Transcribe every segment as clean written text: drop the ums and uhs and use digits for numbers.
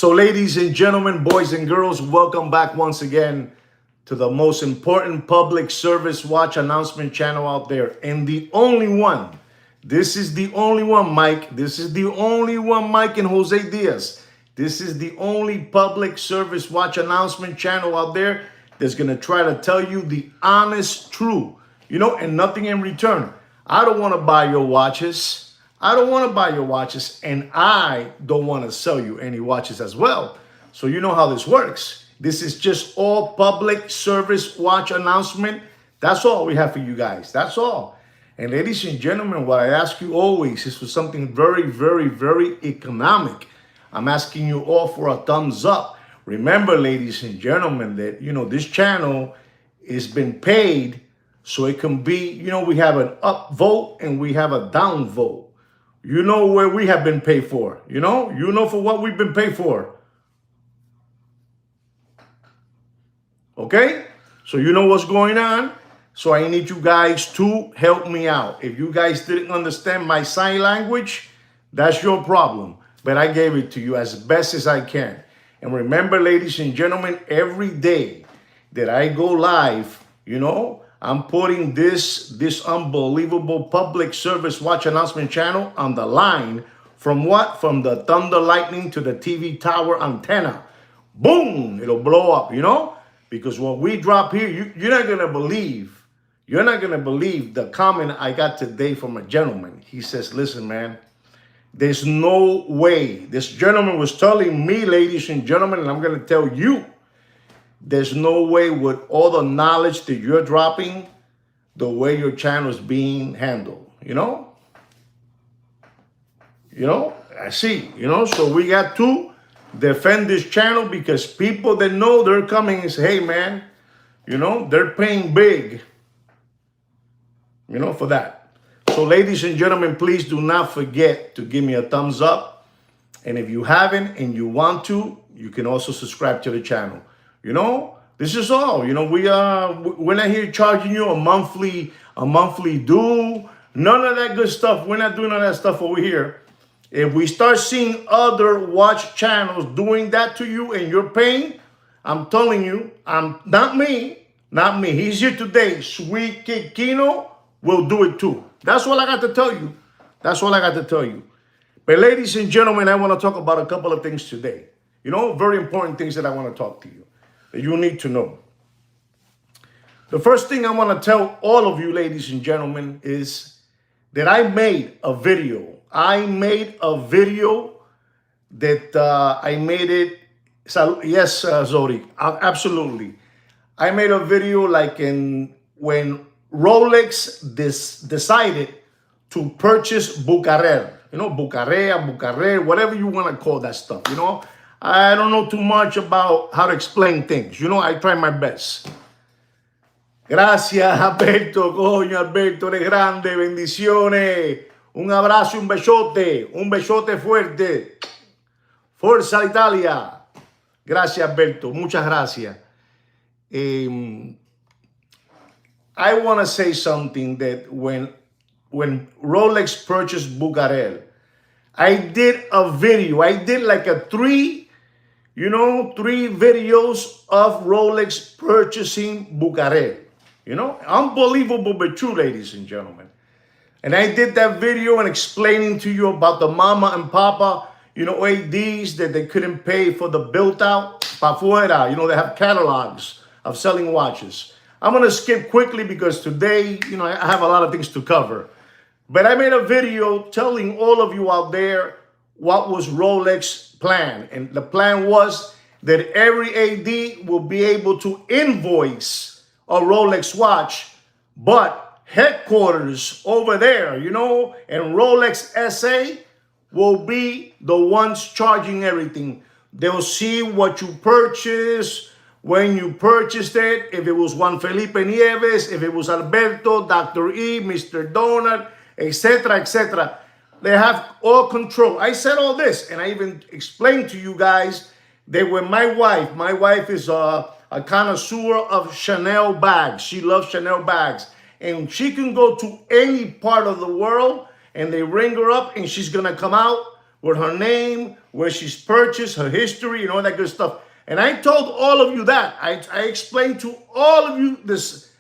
So, ladies and gentlemen, boys and girls, welcome back once again to the most important public service watch announcement channel out there. And the only one, this is the only one, Mike. This is the only one, Mike and Jose Diaz. This is the only public service watch announcement channel out there that's going to try to tell you the honest truth, and nothing in return. I don't want to buy your watches. I don't want to buy your watches, and I don't want to sell you any watches as well. So you know how this works. This is just all public service watch announcement. That's all we have for you guys. That's all. And ladies and gentlemen, what I ask you always is for something very, very, very economic. I'm asking you all for a thumbs up. Remember, ladies and gentlemen, that, this channel has been paid so it can be, we have an up vote and we have a down vote. You know where we have been paid for, you know for what we've been paid for. Okay? So you know what's going on. So I need you guys to help me out. If you guys didn't understand my sign language, that's your problem. But I gave it to you as best as I can. And remember, ladies and gentlemen, every day that I go live, I'm putting this unbelievable public service watch announcement channel on the line from what? From the thunder lightning to the TV tower antenna. Boom! It'll blow up, Because what we drop here, you're not going to believe. You're not going to believe the comment I got today from a gentleman. He says, listen, man, there's no way. This gentleman was telling me, ladies and gentlemen, and I'm going to tell you, there's no way with all the knowledge that you're dropping, the way your channel is being handled, I see, so we got to defend this channel because people that know they're coming and say, hey, man, they're paying big, for that. So ladies and gentlemen, please do not forget to give me a thumbs up. And if you haven't and you want to, you can also subscribe to the channel. This is all. We're not here charging you a monthly due. None of that good stuff. We're not doing all that stuff over here. If we start seeing other watch channels doing that to you and you're paying, I'm telling you, not me. He's here today. Sweet Kid Kino will do it too. That's all I got to tell you. But ladies and gentlemen, I want to talk about a couple of things today. Very important things that I want to talk to you, that you need to know. The first thing I want to tell all of you, ladies and gentlemen, is that I made a video. Yes, Zori, absolutely. I made a video like when Rolex decided to purchase Bucarel. Bucarel, whatever you want to call that stuff, I don't know too much about how to explain things. I try my best. Gracias, Alberto. Coño, Alberto, eres grande. Bendiciones. Un abrazo, un besote fuerte. Forza Italia. Gracias, Alberto. Muchas gracias. I want to say something that when Rolex purchased Bucarel, I did a video. I did like three videos of Rolex purchasing Bucarel. Unbelievable but true, ladies and gentlemen. And I did that video and explaining to you about the mama and papa, ADs that they couldn't pay for the built out. Pa fuera, they have catalogs of selling watches. I'm going to skip quickly because today, I have a lot of things to cover. But I made a video telling all of you out there what was Rolex's plan. And the plan was that every AD will be able to invoice a Rolex watch, but headquarters over there, and Rolex SA will be the ones charging everything. They'll see what you purchased, when you purchased it, if it was Juan Felipe Nieves, if it was Alberto, Dr. E, Mr. Donald, etc., etc. They have all control. I said all this, and I even explained to you guys that when my wife is a connoisseur of Chanel bags. She loves Chanel bags. And she can go to any part of the world, and they ring her up, and she's going to come out with her name, where she's purchased, her history, and all that good stuff. And I told all of you that. I explained to all of you this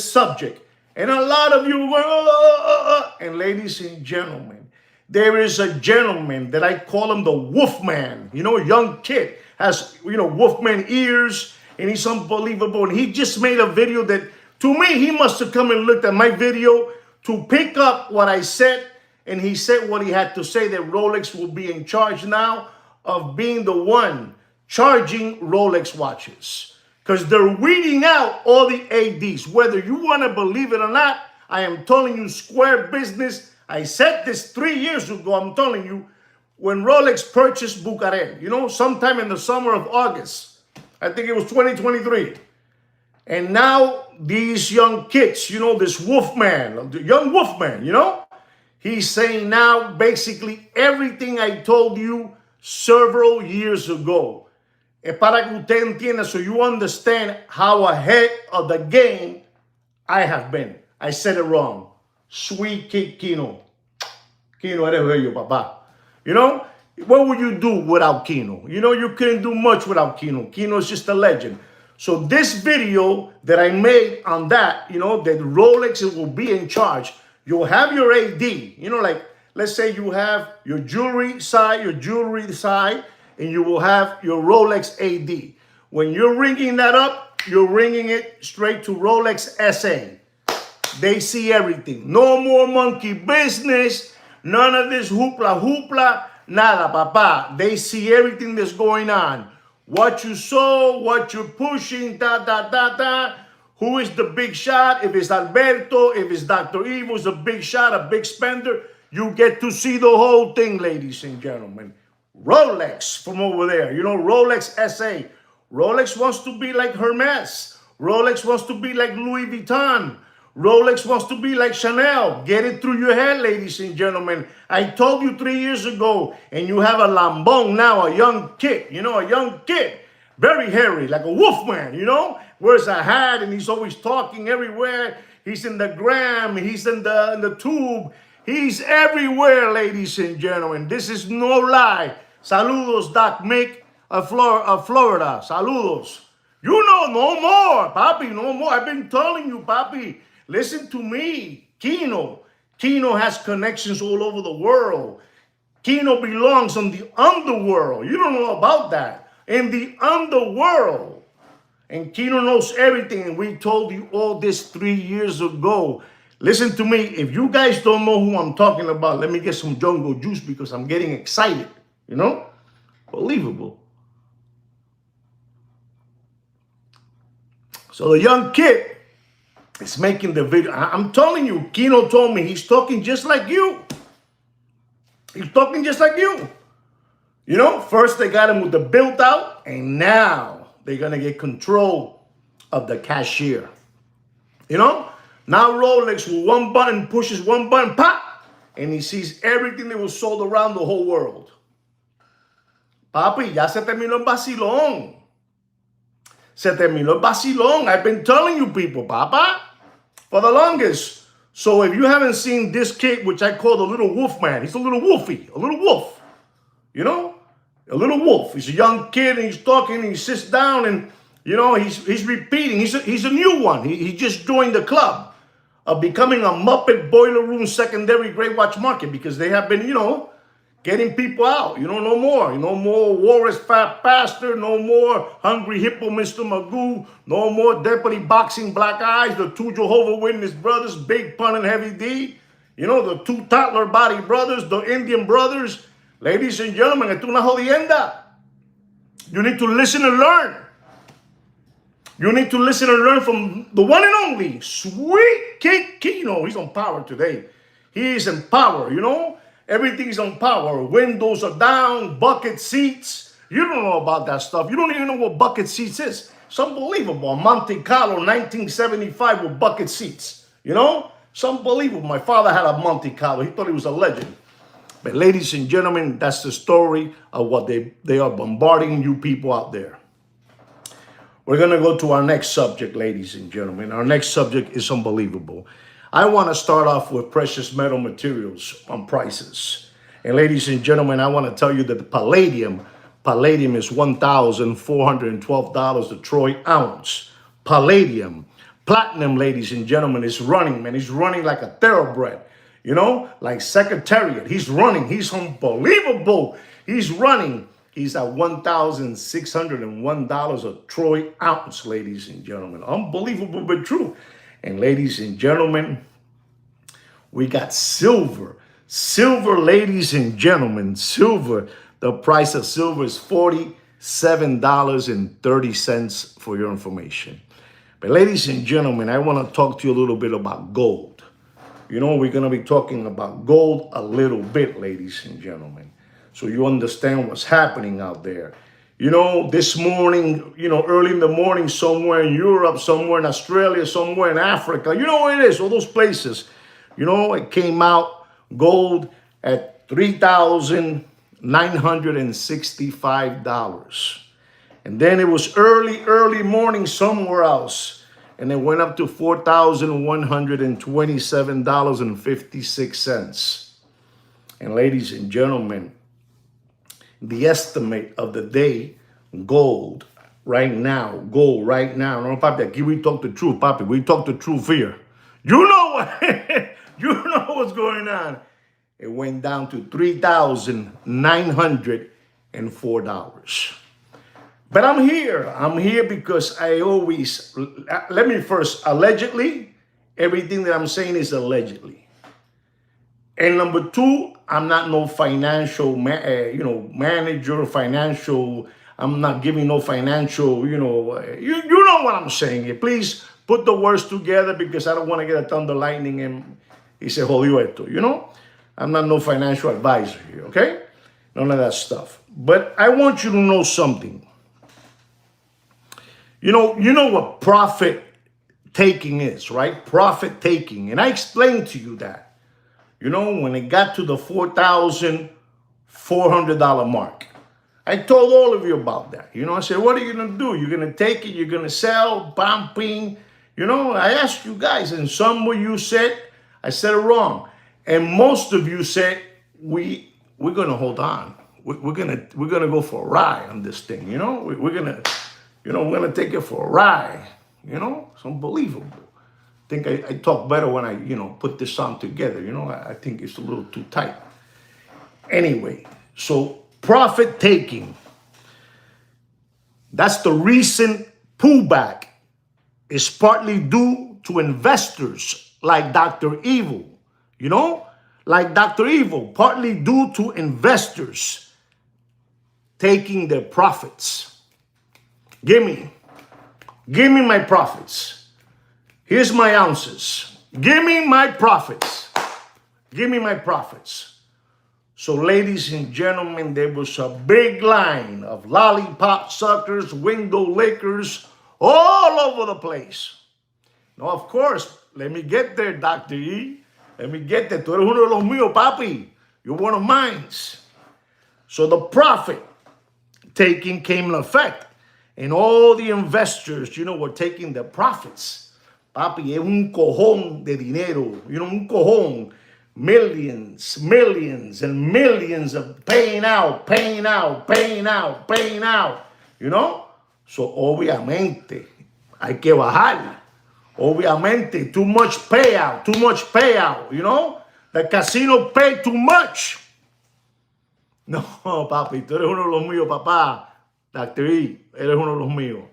subject. And a lot of you were, and ladies and gentlemen, there is a gentleman that I call him the Wolfman. You know, a young kid has, Wolfman ears, and he's unbelievable. And he just made a video that, to me, he must have come and looked at my video to pick up what I said. And he said what he had to say, that Rolex will be in charge now of being the one charging Rolex watches. Because they're weeding out all the ADs. Whether you want to believe it or not, I am telling you square business. I said this 3 years ago. I'm telling you, when Rolex purchased Bucare, sometime in the summer of August. I think it was 2023. And now these young kids, this Wolfman, the young Wolfman, he's saying now basically everything I told you several years ago. Para que usted entienda, so you understand how ahead of the game I have been. I said it wrong. Sweet kid Kino. Kino, eres bello, papá. What would you do without Kino? You couldn't do much without Kino. Kino is just a legend. So this video that I made on that, that Rolex will be in charge. You'll have your AD. Like, let's say you have your jewelry side, and you will have your Rolex AD. When you're ringing that up, you're ringing it straight to Rolex SA. They see everything. No more monkey business. None of this hoopla. Nada, papa. They see everything that's going on. What you sold, what you're pushing, Who is the big shot? If it's Alberto, if it's Dr. Evil's a big shot, a big spender, you get to see the whole thing, ladies and gentlemen. Rolex from over there, Rolex SA. Rolex wants to be like Hermes. Rolex wants to be like Louis Vuitton. Rolex wants to be like Chanel. Get it through your head, ladies and gentlemen. I told you 3 years ago, and you have a lambong now, a young kid, a young kid. Very hairy, like a wolfman, wears a hat, and he's always talking everywhere. He's in the gram, he's in the tube. He's everywhere, ladies and gentlemen. This is no lie. Saludos, Doc Mick of Florida. Saludos. No more, papi, no more. I've been telling you, papi. Listen to me. Kino has connections all over the world. Kino belongs in the underworld. You don't know about that. In the underworld. And Kino knows everything. And we told you all this 3 years ago. Listen to me. If you guys don't know who I'm talking about, let me get some jungle juice because I'm getting excited. Believable. So the young kid is making the video. I'm telling you, Kino told me he's talking just like you. He's talking just like you. First they got him with the built out, and now they're going to get control of the cashier. Now Rolex with one button pushes one button, pop, and he sees everything that was sold around the whole world. Papi, ya se terminó el vacilón. Se terminó el vacilón. I've been telling you people, papa, for the longest. So if you haven't seen this kid, which I call the little wolf man, he's a little wolfy, a little wolf. A little wolf. He's a young kid, and he's talking, and he sits down, and he's repeating. He's a new one. He just joined the club of becoming a Muppet Boiler Room secondary gray watch market, because they have been, getting people out. No more. No more Walrus Fat Pastor. No more Hungry Hippo Mr. Magoo. No more Deputy Boxing Black Eyes. The two Jehovah Witness brothers, Big Pun and Heavy D. The two Toddler Body brothers, the Indian brothers. Ladies and gentlemen, esto es una jodienda. You need to listen and learn. You need to listen and learn from the one and only Sweet Kid Kino. He's on power today. He is in power, Everything's on power. Windows are down, bucket seats. You don't know about that stuff. You don't even know what bucket seats is. It's unbelievable. Monte Carlo, 1975 with bucket seats. It's unbelievable. My father had a Monte Carlo. He thought he was a legend. But ladies and gentlemen, that's the story of what they are bombarding you people out there. We're going to go to our next subject, ladies and gentlemen. Our next subject is unbelievable. I want to start off with precious metal materials on prices. And ladies and gentlemen, I want to tell you that the palladium is $1,412 a troy ounce. Palladium. Platinum, ladies and gentlemen, is running, man. He's running like a thoroughbred, like Secretariat. He's running. He's unbelievable. He's running. He's at $1,601 a troy ounce, ladies and gentlemen. Unbelievable, but true. And ladies and gentlemen, we got silver. Silver, ladies and gentlemen, silver. The price of silver is $47.30 for your information. But ladies and gentlemen, I want to talk to you a little bit about gold. We're going to be talking about gold a little bit, ladies and gentlemen, so you understand what's happening out there. This morning, early in the morning, somewhere in Europe, somewhere in Australia, somewhere in Africa, you know where it is, all those places, it came out gold at $3,965. And then it was early morning somewhere else. And it went up to $4,127.56. And ladies and gentlemen, the estimate of the day, gold right now. No, papi, aquí we talk the truth, papi. We talk the truth here. You know what? You know what's going on. It went down to $3,904. But I'm here because I always, let me first, allegedly, everything that I'm saying is allegedly. And number two, I'm not no financial, manager, I'm not giving no financial, you know what I'm saying. Please put the words together because I don't want to get a thunder lightning and he said, jodió esto, I'm not no financial advisor here, okay? None of that stuff. But I want you to know something. You know what profit taking is, right? Profit taking. And I explained to you that, when it got to the $4,400 mark. I told all of you about that. I said, what are you going to do? You're going to take it, you're going to sell, bumping. I asked you guys, and some of you said, I said it wrong. And most of you said, we're going to hold on. We're going to go for a ride on this thing, We're going to... we're going to take it for a ride. It's unbelievable. I think I talk better when I, put this song together. I think it's a little too tight. Anyway, so profit taking. That's the recent pullback is partly due to investors like Dr. Evil. Like Dr. Evil, partly due to investors taking their profits. Give me my profits. Here's my ounces. Give me my profits. Give me my profits. So ladies and gentlemen, there was a big line of lollipop suckers, window lickers, all over the place. Now, of course, let me get there, Dr. E. Let me get there. Tú eres uno de los míos, papi. You're one of mine. So the profit taking came in effect. And all the investors, were taking their profits. Papi, es un cojón de dinero. Un cojón. Millions and millions of paying out. So, obviamente, hay que bajar. Obviamente, too much payout. The casino pay too much. No, papi, tú eres uno de los míos, papá. Dr. E, eres uno de los míos.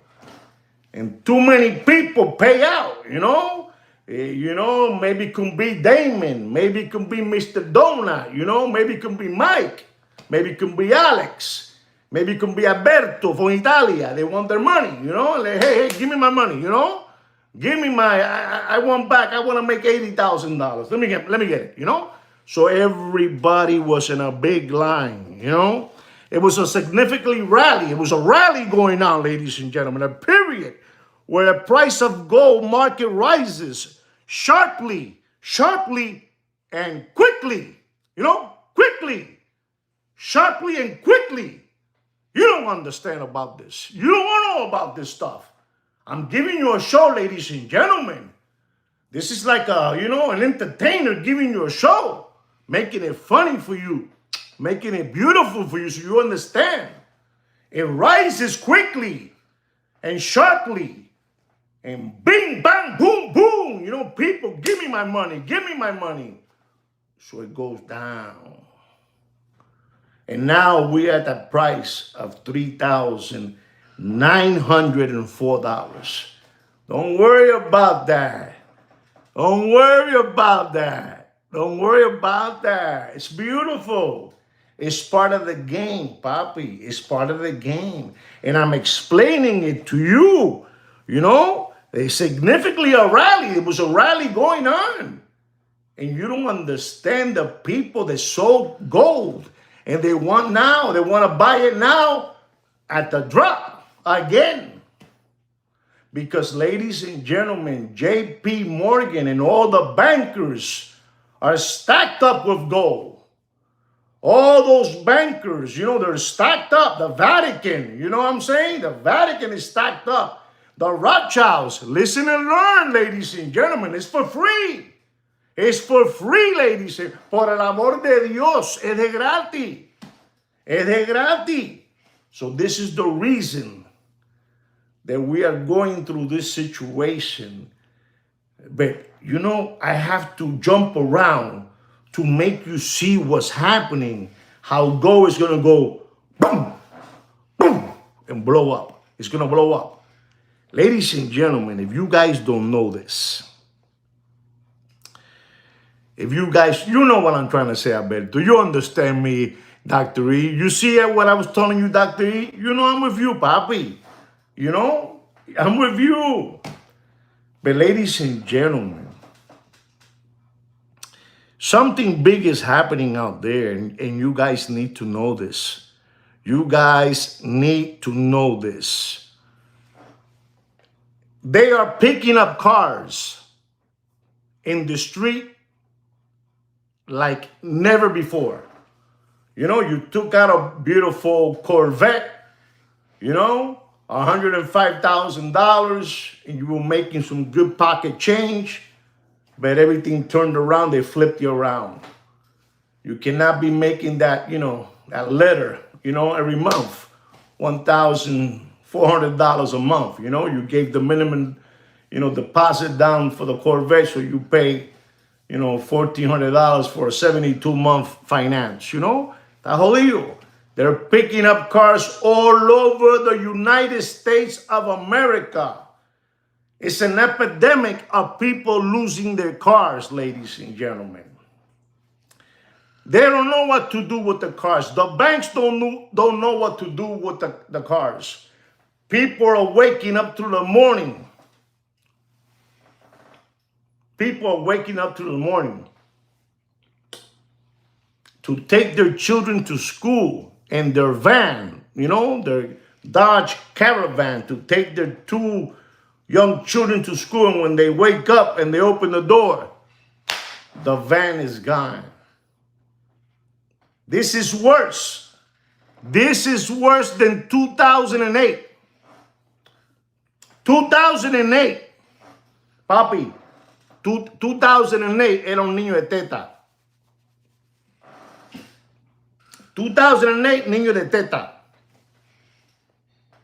And too many people pay out, maybe it can be Damon, maybe it can be Mr. Donut, maybe it can be Mike, maybe it can be Alex, maybe it can be Alberto from Italia. They want their money, like, hey, give me my money, give me my, I want back, I want to make $80,000. Let me get it, So everybody was in a big line, It was a significant rally. It was a rally going on, ladies and gentlemen, a period where the price of gold market rises sharply, and quickly. Sharply and quickly. You don't understand about this. You don't know about this stuff. I'm giving you a show, ladies and gentlemen. This is like an entertainer giving you a show, making it funny for you. making it beautiful for you so you understand. It rises quickly and sharply. And bing, bang, boom, boom. You know, people, give me my money. Give me my money. So it goes down. And now we're at the price of $3,904. Don't worry about that. Don't worry about that. Don't worry about that. It's beautiful. It's part of the game, Papi. It's part of the game. And I'm explaining it to you. You know, it's significantly a rally. It was a rally going on. And you don't understand the people that sold gold. And they want to buy it now at the drop again. Because, ladies and gentlemen, J.P. Morgan and all the bankers are stacked up with gold. All those bankers, you know, they're stacked up. The Vatican, you know what I'm saying? The Vatican is stacked up. The Rothschilds, listen and learn, ladies and gentlemen. It's for free. It's for free, ladies. Por el amor de Dios, es de gratis. Es de gratis. So this is the reason that we are going through this situation. But, you know, I have to jump around to make you see what's happening, how gold is going to go boom, boom, and blow up. It's going to blow up. Ladies and gentlemen, if you guys don't know this, if you guys, you know what I'm trying to say, Alberto. You understand me, Dr. E. You see what I was telling you, Dr. E? You know I'm with you, Papi. You know, I'm with you. But ladies and gentlemen, something big is happening out there, and you guys need to know this. You guys need to know this. They are picking up cars in the street like never before. You know, you took out a beautiful Corvette, you know, $105,000, and you were making some good pocket change, but everything turned around, they flipped you around. You cannot be making that, you know, that letter, you know, every month, $1,400 a month, you know, you gave the minimum, you know, deposit down for the Corvette, so you pay, you know, $1,400 for a 72-month finance, you know, that whole deal. They're picking up cars all over the United States of America. It's an epidemic of people losing their cars, ladies and gentlemen. They don't know what to do with the cars. The banks don't know what to do with the cars. People are waking up through the morning. People are waking up through the morning to take their children to school in their van, you know, their Dodge Caravan, to take their 2 young children to school. And when they wake up and they open the door, the van is gone. This is worse. This is worse than 2008. 2008, papi, 2008 era un niño de teta. 2008, niño de teta.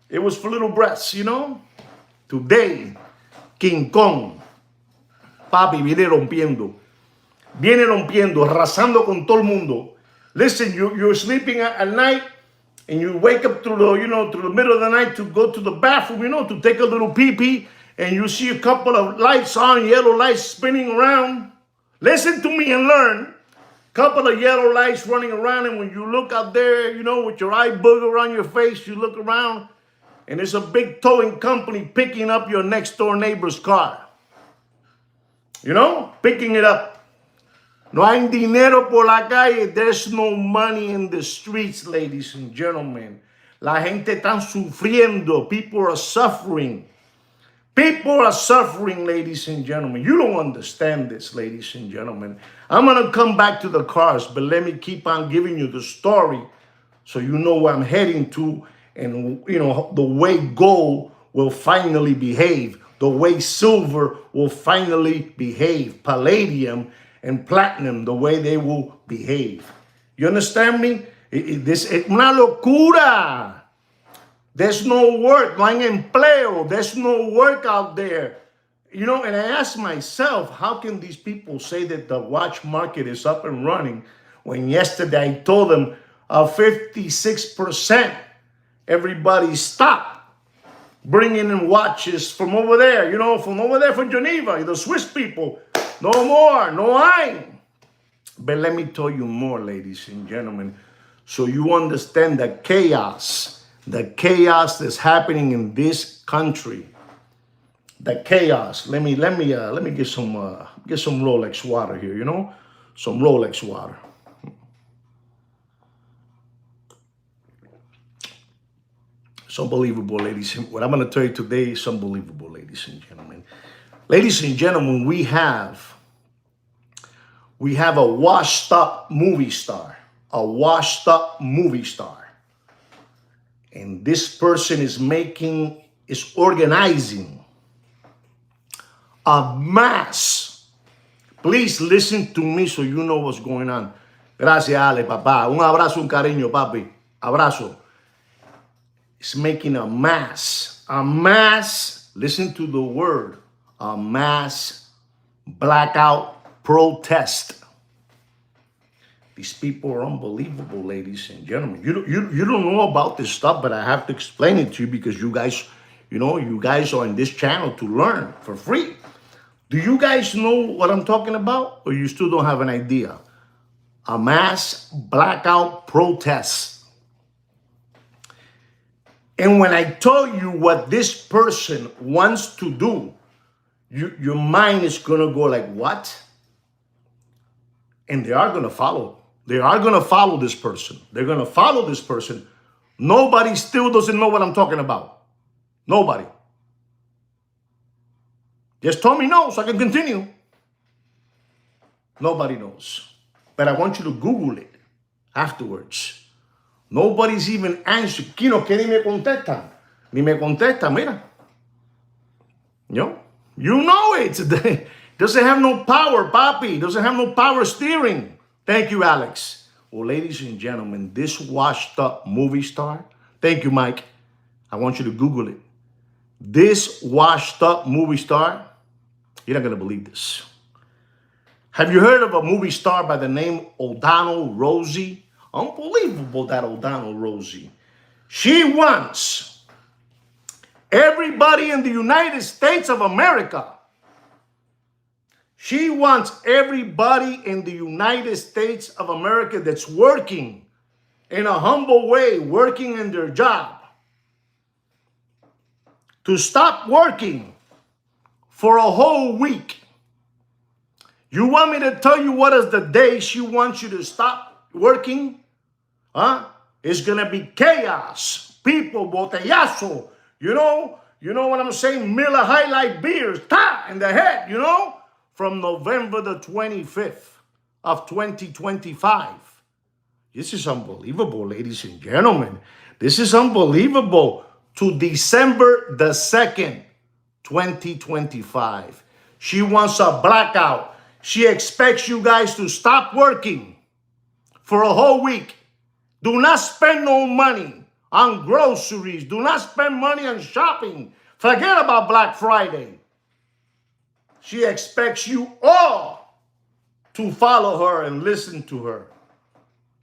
It was for little breasts, you know. Today, King Kong, papi, viene rompiendo. Viene rompiendo, arrasando con todo el mundo. Listen, you're sleeping at night, and you wake up through the, you know, through the middle of the night to go to the bathroom, you know, to take a little pee-pee, and you see a couple of lights on, yellow lights spinning around. Listen to me and learn. Couple of yellow lights running around, and when you look out there, you know, with your eye booger on your face, you look around, and there's a big towing company picking up your next door neighbor's car. You know, picking it up. No hay dinero por la calle. There's no money in the streets, ladies and gentlemen. La gente está sufriendo. People are suffering. People are suffering, ladies and gentlemen. You don't understand this, ladies and gentlemen. I'm going to come back to the cars, but let me keep on giving you the story so you know where I'm heading to, and, you know, the way gold will finally behave, the way silver will finally behave, palladium and platinum, the way they will behave. You understand me? This es una locura. There's no work, no hay empleo. There's no work out there. You know, and I ask myself, how can these people say that the watch market is up and running when yesterday I told them 56% everybody stopped bringing in watches from over there, you know, from over there from Geneva, the Swiss people. No more, no wine. But let me tell you more, ladies and gentlemen, so you understand the chaos that's happening in this country. The chaos. Let me get some Rolex water here, you know? Some Rolex water. It's unbelievable, ladies. What I'm going to tell you today is unbelievable, ladies and gentlemen. Ladies and gentlemen, we have a washed up movie star. A washed up movie star. And this person is organizing a mass. Please listen to me so you know what's going on. Gracias, Ale, papá. Un abrazo, un cariño, papi. Abrazo. It's making a mass. A mass. Listen to the word. A mass blackout protest. These people are unbelievable, ladies and gentlemen. You don't know about this stuff, but I have to explain it to you because you guys, you guys are in this channel to learn for free. Do you guys know what I'm talking about, or you still don't have an idea? A mass blackout protest. And when I tell you what this person wants to do, your mind is going to go like, what? And they are going to follow. They are going to follow this person. They're going to follow this person. Nobody still doesn't know what I'm talking about. Nobody. Just tell me no so I can continue. Nobody knows. But I want you to Google it afterwards. Nobody's even answering. Kino, que ni me contestan. Ni me contestan, mira. You know it. Doesn't have no power, papi. Doesn't have no power steering. Thank you, Alex. Well, ladies and gentlemen, this washed up movie star. Thank you, Mike. I want you to Google it. This washed up movie star. You're not going to believe this. Have you heard of a movie star by the name O'Donnell Rosie? Unbelievable, that O'Donnell Rosie. She wants everybody in the United States of America. She wants everybody in the United States of America that's working in a humble way, working in their job, to stop working for a whole week. You want me to tell you what is the day she wants you to stop working? It's going to be chaos. People, botellazo. You know what I'm saying? Miller High Life beers, in the head, from November the 25th of 2025. This is unbelievable, ladies and gentlemen. This is unbelievable. To December the 2nd, 2025. She wants a blackout. She expects you guys to stop working for a whole week. Do not spend no money on groceries. Do not spend money on shopping. Forget about Black Friday. She expects you all to follow her and listen to her.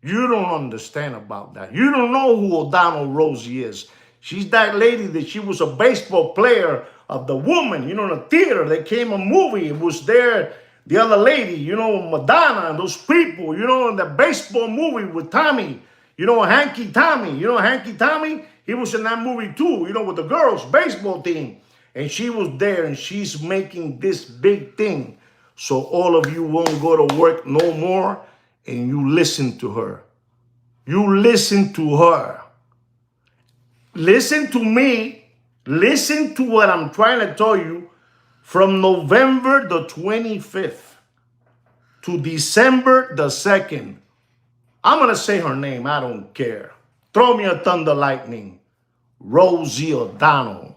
You don't understand about that. You don't know who O'Donnell Rosie is. She's that lady that she was a baseball player of the woman, in the theater. They came a movie. It was there, the other lady, Madonna and those people, in the baseball movie with Tommy, Hanky Tommy. Hanky Tommy? He was in that movie too, with the girls' baseball team. And she was there and she's making this big thing. So all of you won't go to work no more and you listen to her. You listen to her. Listen to me. Listen to what I'm trying to tell you. From November the 25th to December the 2nd. I'm going to say her name. I don't care. Throw me a thunder lightning. Rosie O'Donnell.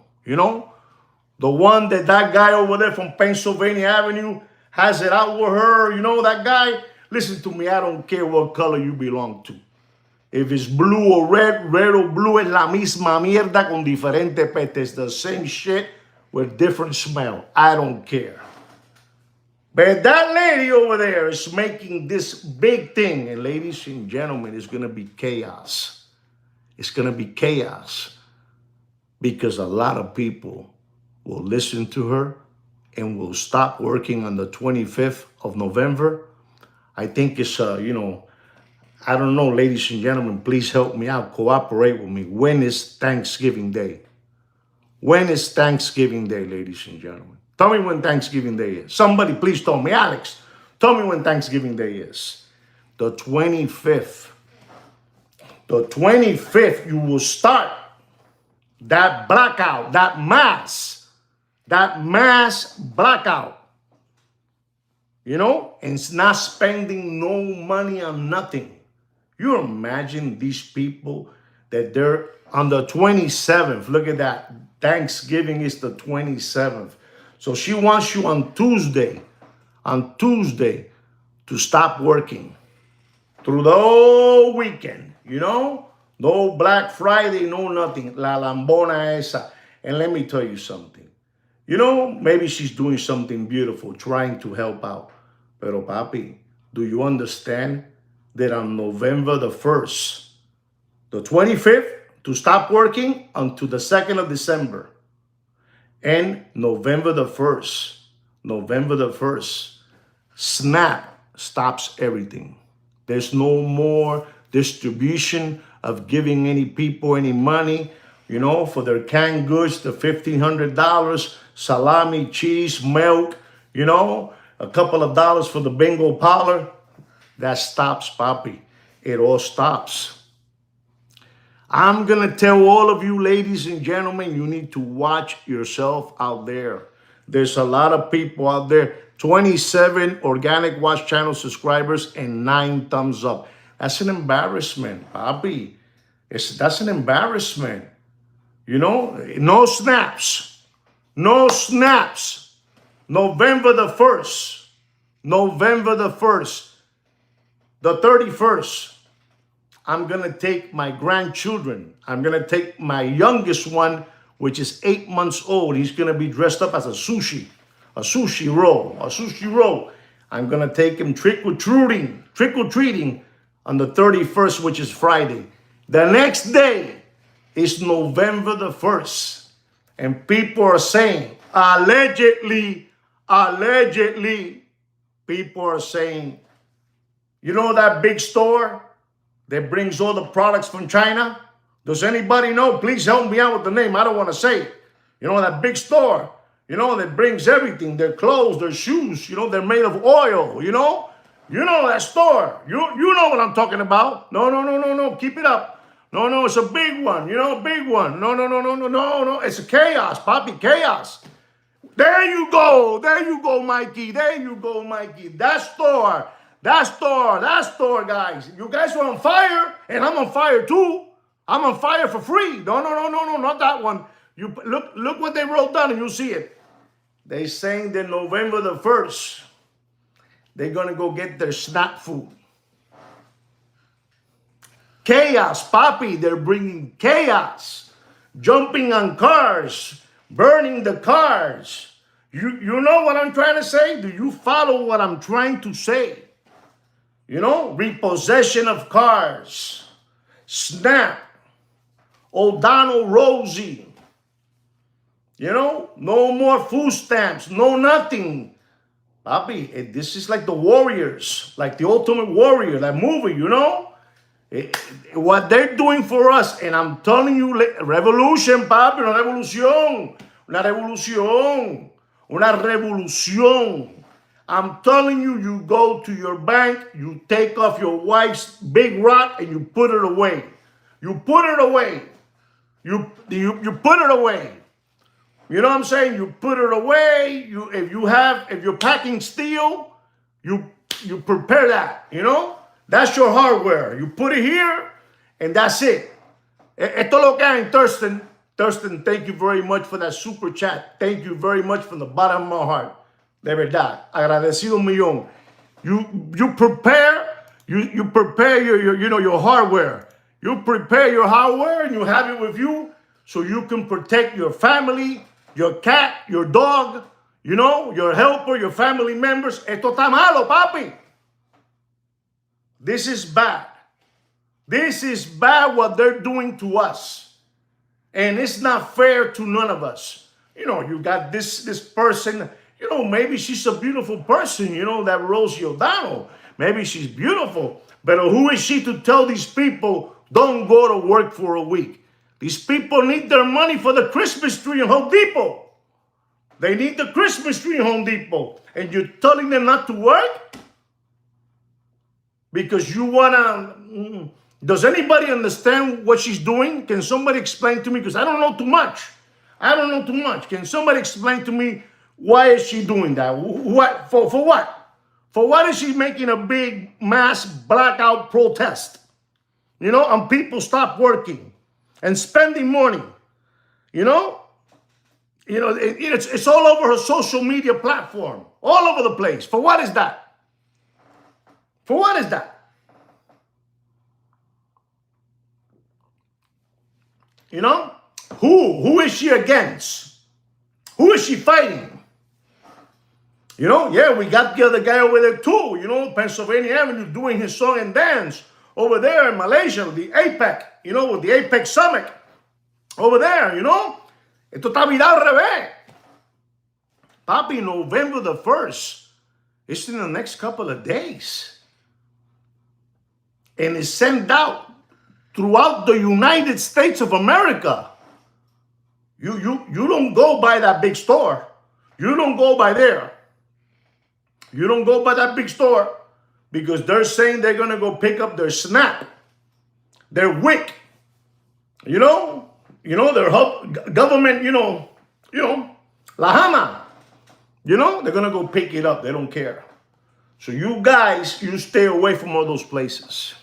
The one that guy over there from Pennsylvania Avenue has it out with her. That guy. Listen to me, I don't care what color you belong to. If it's blue or red, red or blue, es la misma mierda con diferente peste. It's the same shit with different smell. I don't care. But that lady over there is making this big thing. And ladies and gentlemen, it's going to be chaos. It's going to be chaos. Because a lot of people will listen to her and will stop working on the 25th of November. I think it's, I don't know, ladies and gentlemen, please help me out. Cooperate with me. When is Thanksgiving Day? When is Thanksgiving Day, ladies and gentlemen? Tell me when Thanksgiving Day is. Somebody please tell me. Alex, tell me when Thanksgiving Day is. The 25th. The 25th, you will start that blackout, that mass blackout. And it's not spending no money on nothing. You imagine these people that they're on the 27th. Look at that. Thanksgiving is the 27th. So she wants you on Tuesday to stop working through the whole weekend, No Black Friday, no nothing. La lambona esa. And let me tell you something. Maybe she's doing something beautiful, trying to help out. Pero papi, do you understand that on November the 1st, the 25th, to stop working until the 2nd of December. And November the 1st, Snap stops everything. There's no more distribution of giving any people any money, for their canned goods, the $1,500, salami, cheese, milk, a couple of dollars for the bingo parlor. That stops, papi. It all stops. I'm going to tell all of you, ladies and gentlemen, you need to watch yourself out there. There's a lot of people out there. 27 Organic Watch Channel subscribers and 9 thumbs up. That's an embarrassment, papi. That's an embarrassment. No snaps. No snaps. November the 1st. November the 1st. The 31st. I'm going to take my grandchildren. I'm going to take my youngest one, which is 8 months old. He's going to be dressed up as a sushi roll. I'm going to take him trick-or-treating on the 31st, which is Friday. The next day is November the 1st. And people are saying, allegedly, people are saying, that big store that brings all the products from China? Does anybody know? Please help me out with the name. I don't want to say it. That big store, that brings everything, their clothes, their shoes, they're made of oil, that store. You know what I'm talking about. No. Keep it up. No, it's a big one, big one. No. It's a chaos, papi, chaos. There you go, Mikey. That store, guys. You guys are on fire, and I'm on fire too. I'm on fire for free. No, not that one. You look what they wrote down, and you'll see it. They saying that November the 1st, they're gonna go get their snack food. Chaos, papi. They're bringing chaos. Jumping on cars, burning the cars. You know what I'm trying to say? Do you follow what I'm trying to say? Repossession of cars, Snap, O'Donnell Rosie, no more food stamps, no nothing. Papi, this is like the Warriors, like the Ultimate Warrior, that movie, what they're doing for us, and I'm telling you, revolution, papi, una revolución. I'm telling you, you go to your bank, you take off your wife's big rock, and you put it away. You put it away. You put it away. You know what I'm saying? You put it away. If you're packing steel, you prepare that. That's your hardware. You put it here, and that's it. Esto lo que hay, Thurston. Thurston, thank you very much for that super chat. Thank you very much from the bottom of my heart. De verdad, agradecido un millón. You prepare, you prepare your hardware. You prepare your hardware and you have it with you so you can protect your family, your cat, your dog, your helper, your family members. Esto está malo, papi. This is bad. This is bad what they're doing to us. And it's not fair to none of us. You got this person, maybe she's a beautiful person, that Rosie O'Donnell. Maybe she's beautiful. But who is she to tell these people, don't go to work for a week? These people need their money for the Christmas tree in Home Depot. They need the Christmas tree in Home Depot. And you're telling them not to work? Because you want to... Does anybody understand what she's doing? Can somebody explain to me? Because I don't know too much. Can somebody explain to me why is she doing that? What for what? For what is she making a big mass blackout protest? And people stop working and spending money. It's all over her social media platform, all over the place. For what is that? For what is that? Who is she against? Who is she fighting? Yeah, we got the other guy over there too, Pennsylvania Avenue doing his song and dance over there in Malaysia, the APEC, with the APEC summit over there, Esto está virado al revés. Papi, November the 1st, it's in the next couple of days. And it's sent out throughout the United States of America. You don't go by that big store. You don't go by there. You don't go by that big store because they're saying they're going to go pick up their SNAP, their WIC, their government, La Hama. They're going to go pick it up. They don't care. So you guys, you stay away from all those places.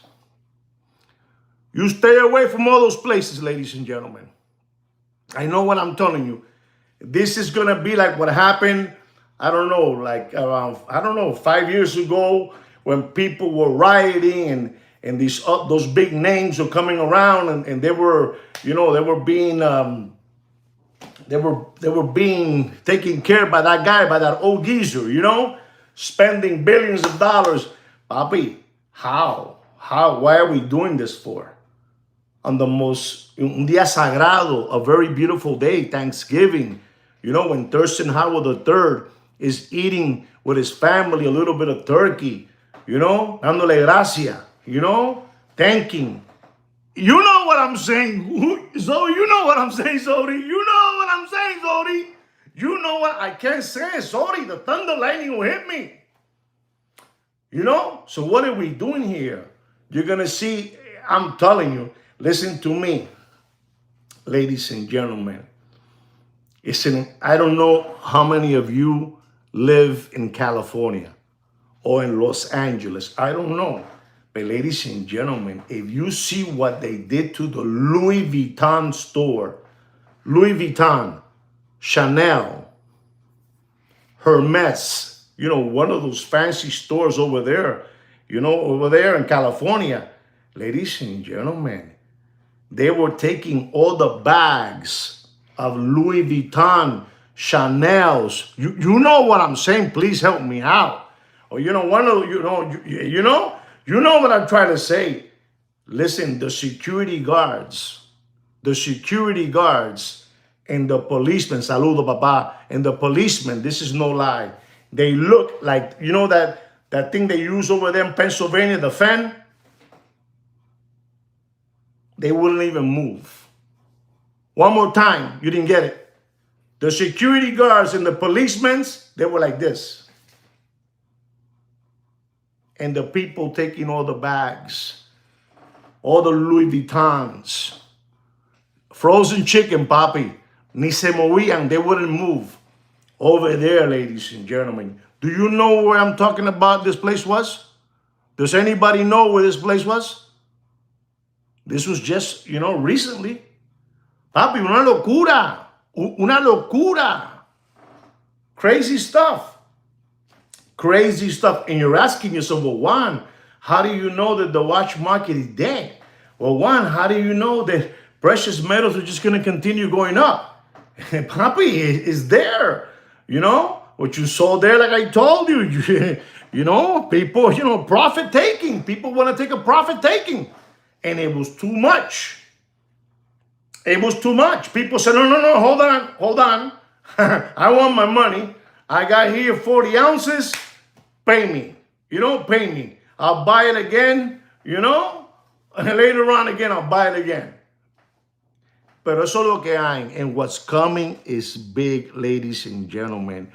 You stay away from all those places, ladies and gentlemen. I know what I'm telling you. This is going to be like what happened, I don't know, like around, 5 years ago when people were rioting and those big names were coming around and they were, they were being taken care by that guy, by that old geezer, spending billions of dollars. Papi, why are we doing this for? On the most, un día sagrado, a very beautiful day, Thanksgiving, when Thurston Howard III is eating with his family a little bit of turkey, dándole gracia, thanking. You know what I'm saying, Zoe, you know what I'm saying, Zoe. You know what I'm saying, Zoe. You know what I can't say, Zoe. The thunder lightning will hit me. So what are we doing here? You're going to see, I'm telling you, listen to me, ladies and gentlemen. I don't know how many of you live in California or in Los Angeles. I don't know. But ladies and gentlemen, if you see what they did to the Louis Vuitton store, Louis Vuitton, Chanel, Hermes, one of those fancy stores over there, over there in California, ladies and gentlemen, they were taking all the bags of Louis Vuitton, Chanel's. You know what I'm saying? Please help me out. Or you know what I'm trying to say. Listen, the security guards and the policemen, saludo papa, and the policemen, this is no lie. They look like, that thing they use over there in Pennsylvania, the fan. They wouldn't even move. One more time, you didn't get it. The security guards and the policemen, they were like this. And the people taking all the bags, all the Louis Vuittons, frozen chicken, papi, ni se movían, they wouldn't move. Over there, ladies and gentlemen. Do you know where I'm talking about this place was? Does anybody know where this place was? This was just, recently. Papi, una locura. Una locura. Crazy stuff. crazy stuff. And you're asking yourself, well, Juan, how do you know that the watch market is dead? Well, Juan, how do you know that precious metals are just going to continue going up? Papi, is there. You know, what you saw there, like I told you, you know, people, you know, profit taking. People want to take a profit taking. And it was too much. It was too much. People said, no, hold on. I want my money. I got here 40 ounces. Pay me. You know, pay me. I'll buy it again, you know, and later on again, I'll buy it again. Pero eso es lo que hay. And what's coming is big, ladies and gentlemen.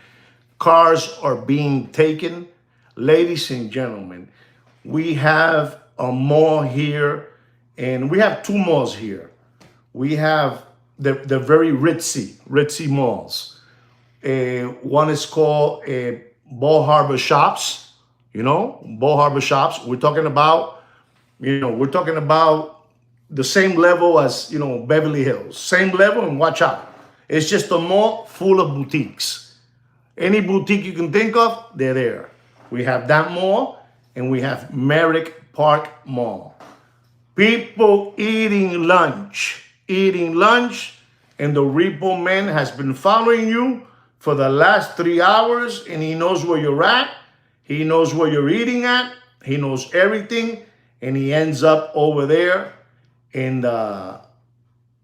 Cars are being taken. Ladies and gentlemen, we have a mall here, and we have two malls here. We have the very ritzy malls. One is called Ball Harbor Shops. You know, Ball Harbor Shops. We're talking about the same level as, you know, Beverly Hills. Same level, and watch out. It's just a mall full of boutiques. Any boutique you can think of, they're there. We have that mall, and we have Merrick Park Mall. People eating lunch, and the repo man has been following you for the last 3 hours, and he knows where you're at. He knows where you're eating at. He knows everything, and he ends up over there in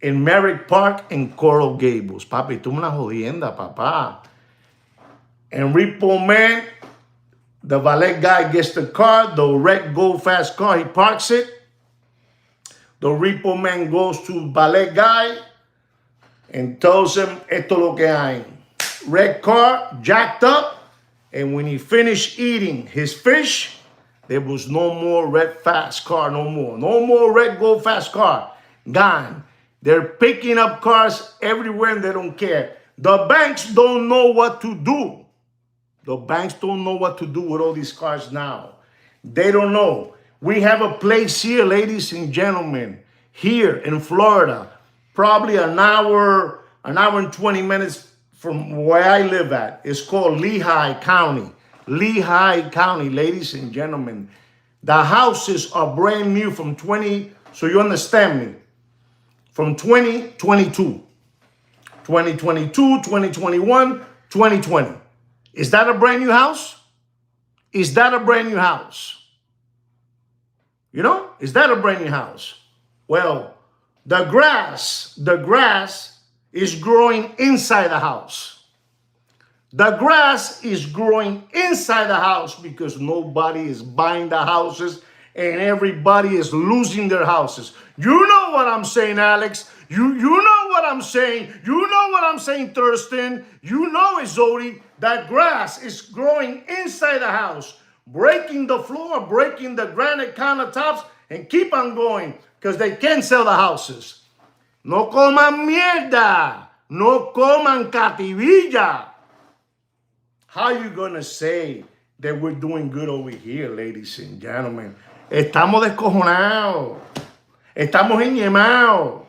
Merrick Park in Coral Gables. Papi, tú una jodienda, papá. And repo man, the valet guy gets the car, the red go fast car, he parks it. The repo man goes to valet guy and tells him, esto lo que hay. Red car, jacked up. And when he finished eating his fish, there was no more red fast car, no more. No more red go fast car. Gone. They're picking up cars everywhere and they don't care. The banks don't know what to do. The banks don't know what to do with all these cars now. They don't know. We have a place here, ladies and gentlemen, here in Florida, probably an hour and 20 minutes from where I live at. It's called Lehigh County. Lehigh County, ladies and gentlemen. The houses are brand new from 20, so you understand me, from 2022. 2022, 2021, 2020. Is that a brand new house? Is that a brand new house? You know, is that a brand new house? Well, the grass is growing inside the house. The grass is growing inside the house because nobody is buying the houses and everybody is losing their houses. You know what I'm saying, Alex. You know what I'm saying. You know what I'm saying, Thurston. You know it, Zodi. That grass is growing inside the house, breaking the floor, breaking the granite countertops, and keep on going because they can't sell the houses. No coman mierda. No coman cativilla. How are you going to say that we're doing good over here, ladies and gentlemen? Estamos descojonados. Estamos enñemados.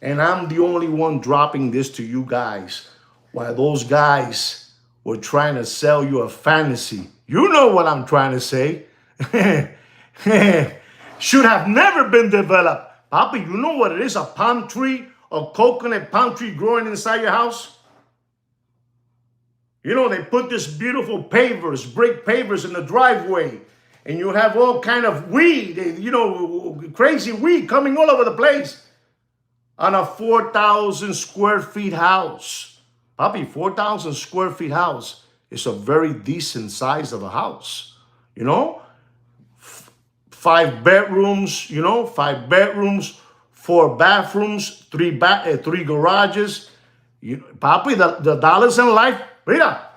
And I'm the only one dropping this to you guys while those guys were trying to sell you a fantasy. You know what I'm trying to say. Should have never been developed. Papi, you know what it is? A palm tree, a coconut palm tree growing inside your house? You know, they put this beautiful pavers, brick pavers in the driveway. And you have all kind of weed, you know, crazy weed coming all over the place. On a 4,000 square feet house. Papi, 4,000 square feet house is a very decent size of a house. You know? 5 bedrooms, you know, 5 bedrooms, 4 bathrooms, 3 garages. Papi, the dollars in life, mira.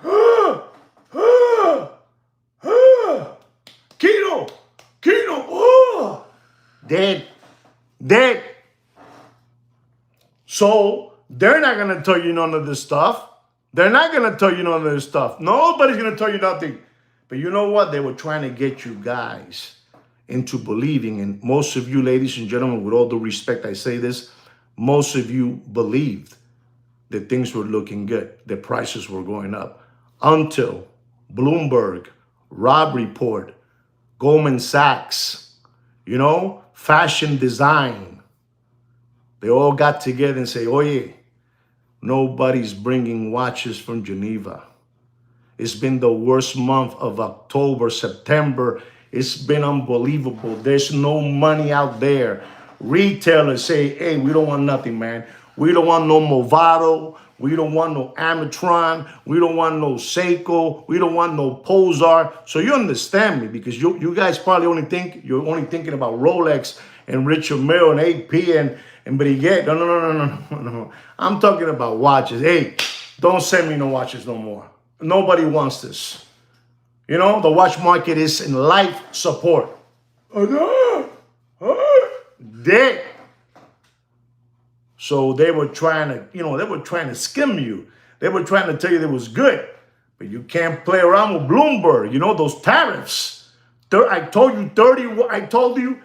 Kino, oh, dead. So they're not going to tell you none of this stuff. They're not going to tell you none of this stuff. Nobody's going to tell you nothing. But you know what? They were trying to get you guys into believing. And most of you, ladies and gentlemen, with all due respect, I say this, most of you believed that things were looking good, that prices were going up, until Bloomberg, Robb Report, Goldman Sachs, fashion design. They all got together and say, oye, nobody's bringing watches from Geneva. It's been the worst month of October, September. It's been unbelievable. There's no money out there. Retailers say, hey, we don't want nothing, man. We don't want no Movado. We don't want no Amatron. We don't want no Seiko. We don't want no Posar. So you understand me, because you guys probably you're only thinking about Rolex and Richard Mille and AP and Breguet. No. I'm talking about watches. Hey, don't send me no watches no more. Nobody wants this. The watch market is in life support. Dead. So they were trying to skim you. They were trying to tell you it was good. But you can't play around with Bloomberg. Those tariffs. I told you 31%. I told you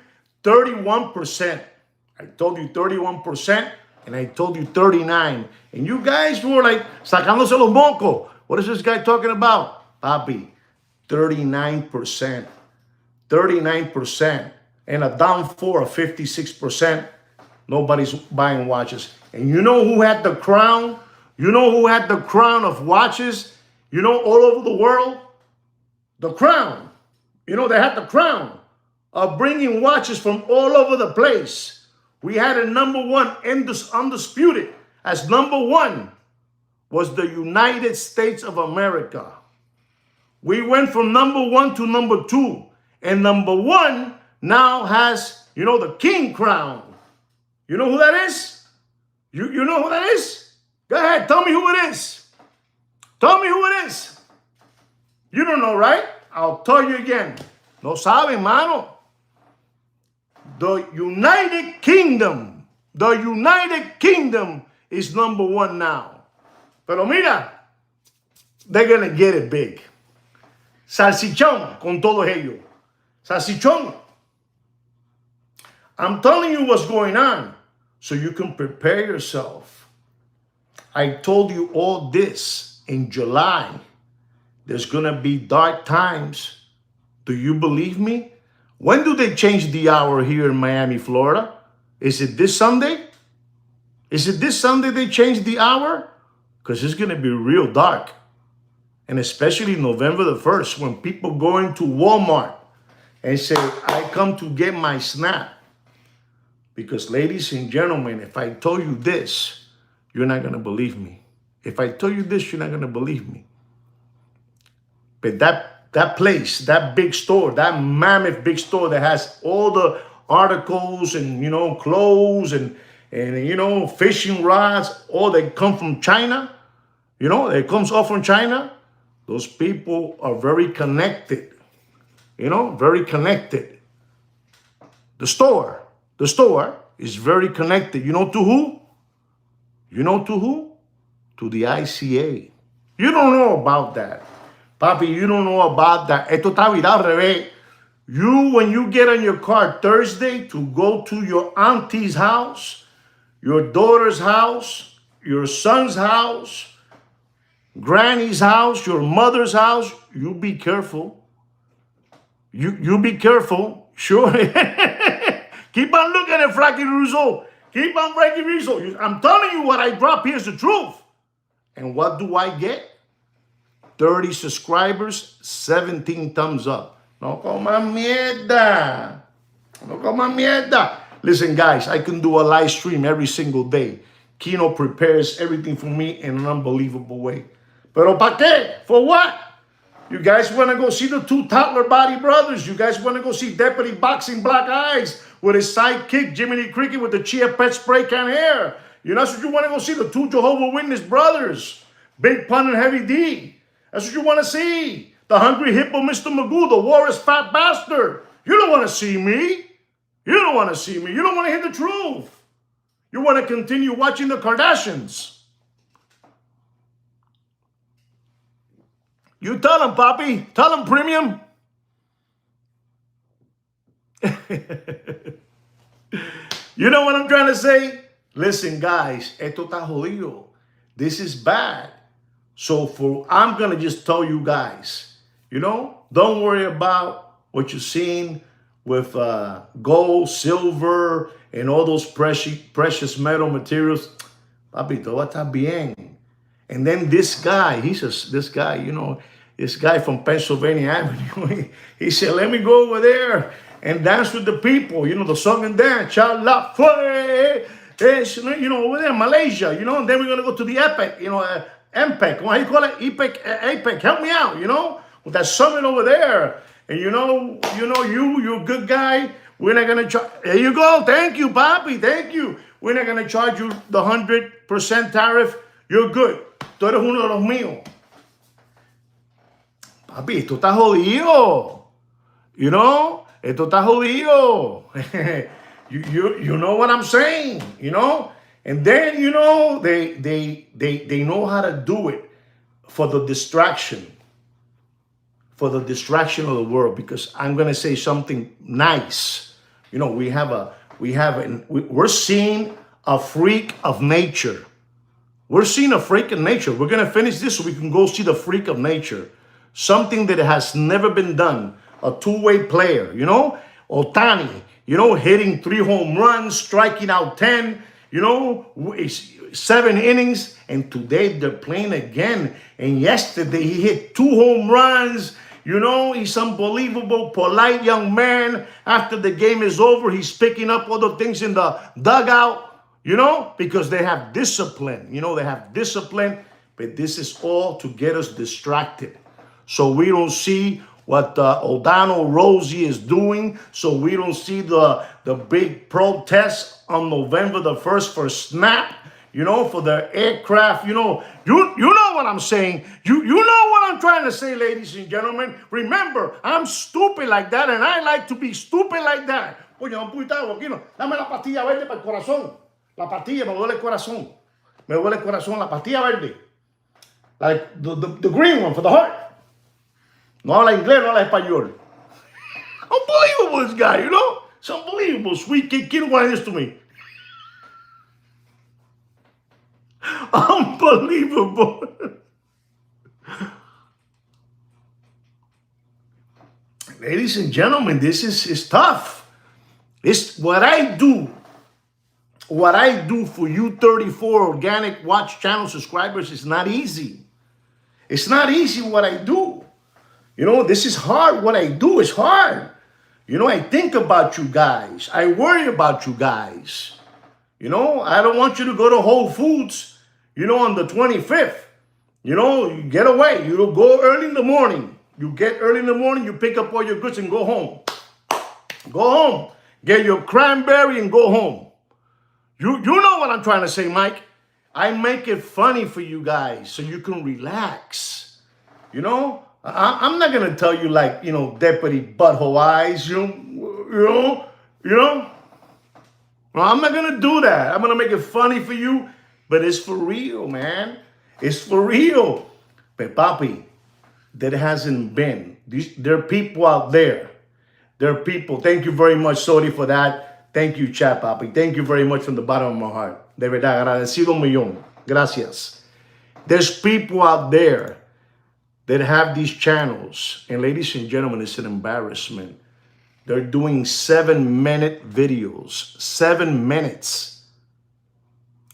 31%. And I told you 39%. And you guys were like, sacándose los mocos. What is this guy talking about? Papi, 39%. 39%. And a downfall of 56%. Nobody's buying watches. And you know who had the crown? You know who had the crown of watches? All over the world? The crown. They had the crown of bringing watches from all over the place. We had a number one, undisputed, as number one was the United States of America. We went from number one to number two. And number one now has, the king crown. You know who that is? You know who that is? Go ahead, tell me who it is. Tell me who it is. You don't know, right? I'll tell you again. No saben, mano. The United Kingdom. The United Kingdom is number one now. Pero mira, they're going to get it big. Salchichón con todo ello. Salchichón. I'm telling you what's going on so you can prepare yourself. I told you all this in July. There's going to be dark times. Do you believe me? When do they change the hour here in Miami, Florida? Is it this Sunday? Is it this Sunday they change the hour? Because it's going to be real dark. And especially November the 1st, when people go into Walmart and say, I come to get my snap. Because ladies and gentlemen, if I told you this, you're not going to believe me. If I tell you this, you're not going to believe me. But that place, that big store, that mammoth big store that has all the articles and, clothes and fishing rods, all that come from China, it comes all from China. Those people are very connected, very connected. The store is very connected. You know to who? You know to who? To the ICA. You don't know about that. Papi, you don't know about that. Esto está virado al revés. When you get on your car Thursday to go to your auntie's house, your daughter's house, your son's house, granny's house, your mother's house, you be careful. You be careful. Sure. Keep on looking at Frankie Rizzo. Keep on Frankie Rizzo. I'm telling you, what I drop here is the truth. And what do I get? 30 subscribers, 17 thumbs up. No coman mierda. No coman mierda. Listen, guys, I can do a live stream every single day. Kino prepares everything for me in an unbelievable way. Pero pa' qué? For what? You guys want to go see the two toddler body brothers? You guys want to go see Deputy Boxing Black Eyes with his sidekick, Jiminy Cricket, with the Chia Pet spray can hair? That's what you want to go see, the two Jehovah's Witness brothers, Big Pun and Heavy D. That's what you want to see. The Hungry Hippo, Mr. Magoo, the Walrus Fat Bastard. You don't want to see me. You don't want to see me. You don't want to hear the truth. You want to continue watching the Kardashians. You tell them, Papi. Tell them, Premium. You know what I'm trying to say? Listen, guys, esto está jodido. This is bad. So I'm going to just tell you guys, You know, don't worry about what you're seeing with gold, silver, and all those precious metal materials. Papi, todo está bien. And then this guy, this guy, you know, this guy from Pennsylvania Avenue, he said, let me go over there and dance with the people, you know, the song and dance, Chala Fue, you know, over there in Malaysia, you know, and then we're going to go to the EPEC, you know, MPEC, what do you call it? APEC, help me out, you know, with that summit over there. And you're a good guy. We're not going to charge, there you go, thank you, Papi, thank you. We're not going to charge you the 100% tariff. You're good. Tú eres uno de los míos. Papi, esto está jodido. You know? Esto está jodido. you know what I'm saying, you know? And then, you know, they know how to do it for the distraction. For the distraction of the world. Because I'm going to say something nice. You know, we're seeing a freak of nature. We're seeing a freak of nature. We're going to finish this so we can go see the freak of nature. Something that has never been done. A two-way player, you know? Ohtani, you know, hitting 3 home runs, striking out 10, you know, 7 innings. And today they're playing again. And yesterday he hit 2 home runs. You know, he's unbelievable, polite young man. After the game is over, he's picking up all the things in the dugout. You know, because they have discipline. You know, they have discipline. But this is all to get us distracted. So we don't see what Odano Rosie is doing. So we don't see the big protest on November the 1st for SNAP. You know, for the aircraft. You know what I'm saying. You know what I'm trying to say, ladies and gentlemen. Remember, I'm stupid like that. And I like to be stupid like that. Coño, un puñetazo, Aquino. Dame la pastilla verde para el corazón. La pastilla, me duele el corazón. Me duele el corazón, la pastilla verde. Like the green one for the heart. No habla inglés, no habla español. Unbelievable, this guy, you know? It's unbelievable. Sweet kid, quiero guardar esto to me. Unbelievable. Ladies and gentlemen, this is tough. It's what I do. What I do for you 34 organic watch channel subscribers is not easy. It's not easy what I do. You know, this is hard. What I do is hard. You know, I think about you guys. I worry about you guys. You know, I don't want you to go to Whole Foods, you know, on the 25th. You know, you get away. You don't go early in the morning. You get early in the morning, you pick up all your goods and go home. Go home. Get your cranberry and go home. You know what I'm trying to say, Mike. I make it funny for you guys so you can relax. You know, I'm not going to tell you like, you know, Deputy Butthole Eyes, you know. Well, I'm not going to do that. I'm going to make it funny for you, but it's for real, man. It's for real. But papi, there hasn't been. There are people out there. There are people. Thank you very much, Sodi, for that. Thank you, chat, papi. Thank you very much from the bottom of my heart. De verdad, agradecido un millón. Gracias. There's people out there that have these channels. And ladies and gentlemen, it's an embarrassment. They're doing 7-minute videos. 7 minutes.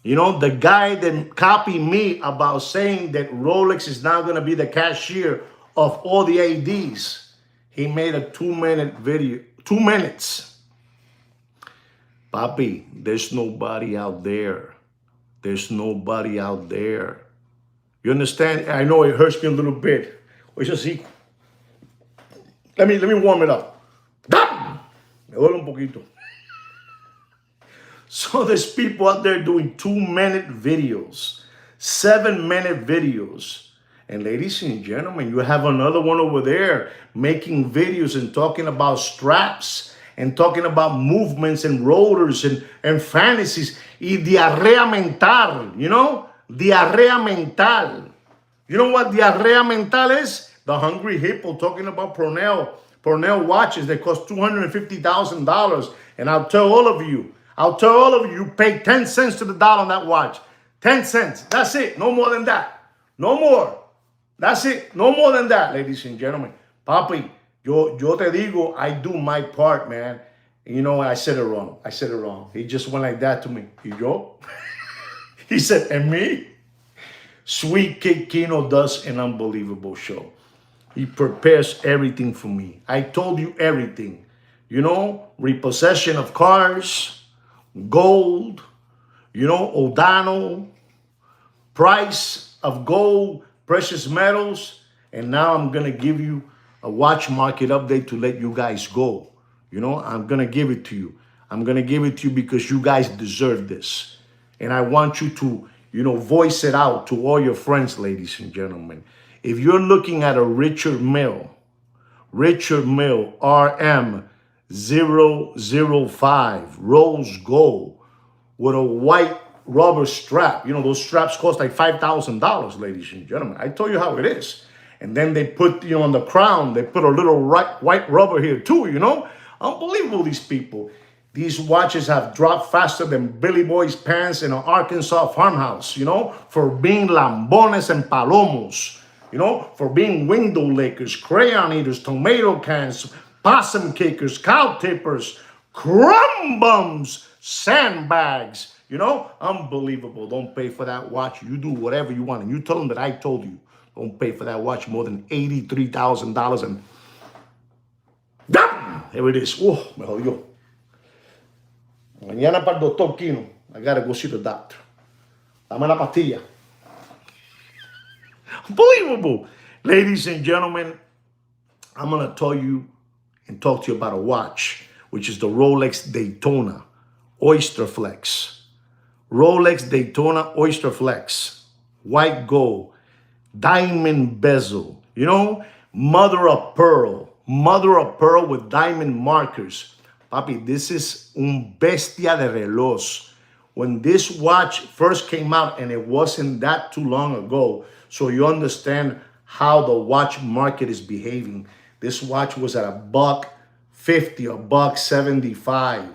You know, the guy that copied me about saying that Rolex is now going to be the cashier of all the ADs, he made a 2-minute video. 2 minutes. Papi, there's nobody out there. There's nobody out there. You understand? I know it hurts me a little bit. It's just see. Let me warm it up. ¡Dam! Me duele un poquito. So there's people out there doing 2-minute videos, 7-minute videos. And ladies and gentlemen, you have another one over there making videos and talking about straps and talking about movements and rotors and fantasies. Y diarrea mental, you know? Diarrea mental. You know what diarrea mental is? The Hungry Hippo talking about Purnell watches that cost $250,000. And I'll tell all of you, you pay 10 cents to the dollar on that watch. 10 cents. That's it. No more than that. No more. That's it. No more than that, ladies and gentlemen. Papi, yo te digo, I do my part, man. And you know what? I said it wrong. I said it wrong. He just went like that to me. Y yo? He said, and me? Sweet Kid Kino does an unbelievable show. He prepares everything for me. I told you everything. You know, repossession of cars, gold, you know, Odano, price of gold, precious metals. And now I'm going to give you a watch market update to let you guys go. You know, I'm going to give it to you. I'm going to give it to you because you guys deserve this. And I want you to, you know, voice it out to all your friends, ladies and gentlemen. If you're looking at a Richard Mille RM005 rose gold with a white rubber strap. You know, those straps cost like $5,000, ladies and gentlemen. I told you how it is. And then they put, you know, on the crown, they put a little white rubber here too, you know. Unbelievable, these people. These watches have dropped faster than Billy Boy's pants in an Arkansas farmhouse, you know, for being lambones and palomos, you know, for being window lickers, crayon eaters, tomato cans, possum kickers, cow tippers, crumb bums, sandbags, you know, unbelievable. Don't pay for that watch. You do whatever you want. And you tell them that I told you. Don't pay for that watch more than $83,000. And there it is. Oh, me jodió. Mañana para el doctor Kino. I gotta go see the doctor. Dame la pastilla. Unbelievable. Ladies and gentlemen, I'm going to tell you and talk to you about a watch, which is the Rolex Daytona Oyster Flex. Rolex Daytona Oyster Flex. White gold. Diamond bezel. You know, mother of pearl. Mother of pearl with diamond markers. Papi, this is un bestia de reloj. When this watch first came out, and it wasn't that too long ago, so you understand how the watch market is behaving. This watch was at $150, $175.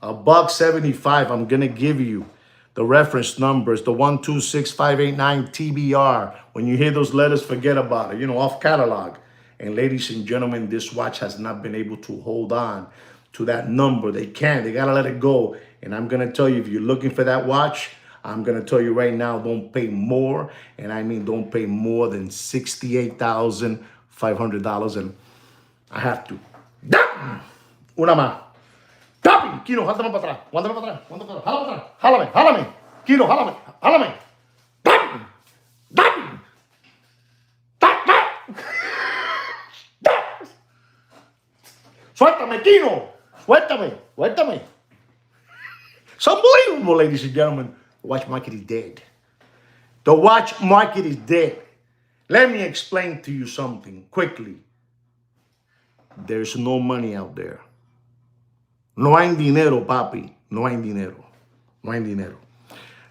$175, I'm gonna give you the reference numbers, the 126589 TBR. When you hear those letters, forget about it, you know, off catalog. And ladies and gentlemen, this watch has not been able to hold on to that number. They can't, they gotta let it go. And I'm gonna tell you, if you're looking for that watch, I'm gonna tell you right now, don't pay more. And I mean, don't pay more than $68,500. And I have to. Una más. Tapi, Kino, jálame para atrás. Jálame para atrás. Jálame para atrás. Jálame, jálame. Kino, jálame, jálame. Suéltame, Kino. Suéltame, suéltame. It's unbelievable, ladies and gentlemen. The watch market is dead. The watch market is dead. Let me explain to you something quickly. There's no money out there. No hay dinero, papi. No hay dinero. No hay dinero.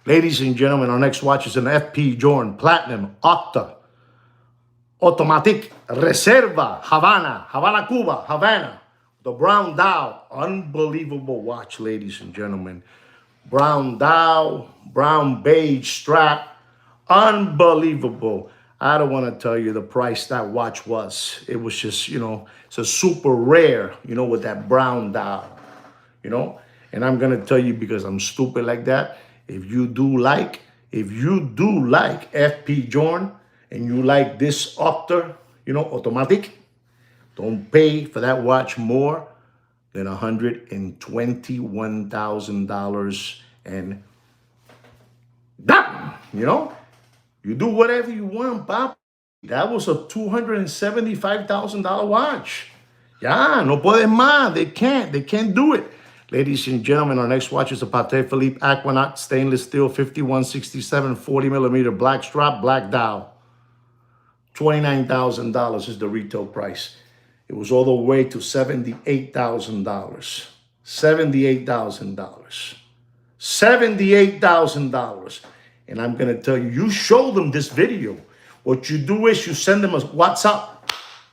Ladies and gentlemen, our next watch is an FP Journe Platinum Octa Automatic Reserva Havana, Cuba, Havana. The brown dial. Unbelievable watch, ladies and gentlemen. Brown dial, brown beige strap. Unbelievable. I don't want to tell you the price that watch was. It was just, you know, it's a super rare, you know, with that brown dial, you know. And I'm going to tell you, because I'm stupid like that, if you do like FP Journe and you like this Octa, you know, automatic, don't pay for that watch more than $121,000. And that, you know, you do whatever you want, Pop. That was a $275,000 watch. Yeah, no puedes más. They can't do it. Ladies and gentlemen, our next watch is a Patek Philippe Aquanaut stainless steel 5167 40mm black strap, black dial. $29,000 is the retail price. It was all the way to $78,000. $78,000. $78,000. And I'm going to tell you, you show them this video. What you do is you send them a WhatsApp.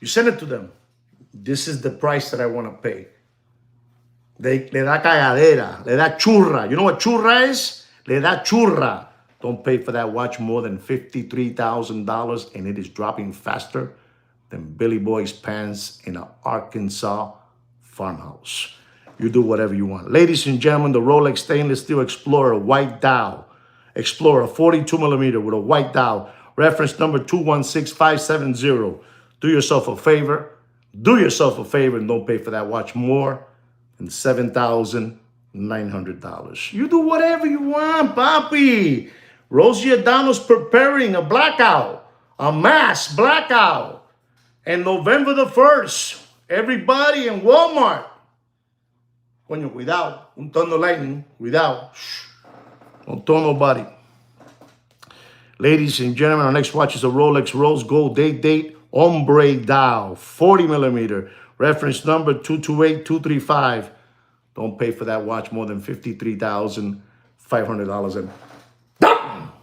You send it to them. This is the price that I want to pay. Le da cagadera. Le da churra. You know what churra is? Le da churra. Don't pay for that watch more than $53,000, and it is dropping faster than Billy Boy's pants in an Arkansas farmhouse. You do whatever you want. Ladies and gentlemen, the Rolex Stainless Steel Explorer White Dial. Explorer 42 millimeter with a white dial. Reference number 216570. Do yourself a favor. Do yourself a favor and don't pay for that watch more than $7,900. You do whatever you want, papi. Rosie O'Donnell's preparing a blackout, a mass blackout. And November the 1st, everybody in Walmart. Coño, cuidado. Un thunder lightning. Cuidado. Shh. Don't tell nobody. Ladies and gentlemen, our next watch is a Rolex Rose Gold Date Ombre Dial, 40 millimeter. Reference number 228235. Don't pay for that watch more than $53,500. And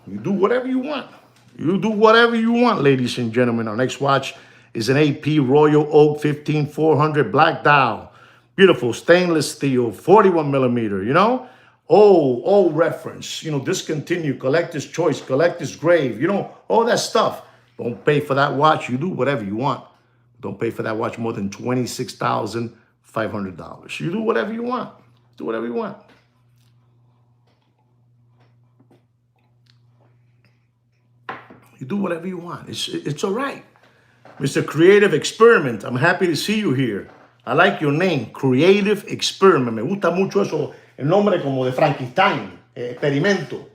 you do whatever you want. You do whatever you want, ladies and gentlemen. Our next watch is an AP Royal Oak 15400 Black Dial. Beautiful stainless steel, 41 millimeter, you know? Oh, reference, you know, discontinued, collector's choice, collector's grave, you know, all that stuff. Don't pay for that watch. You do whatever you want. Don't pay for that watch more than $26,500. You do whatever you want. Do whatever you want. You do whatever you want. It's all right. Mr. Creative Experiment, I'm happy to see you here. I like your name, Creative Experiment. Me gusta mucho eso, el nombre como de Frankenstein, experimento.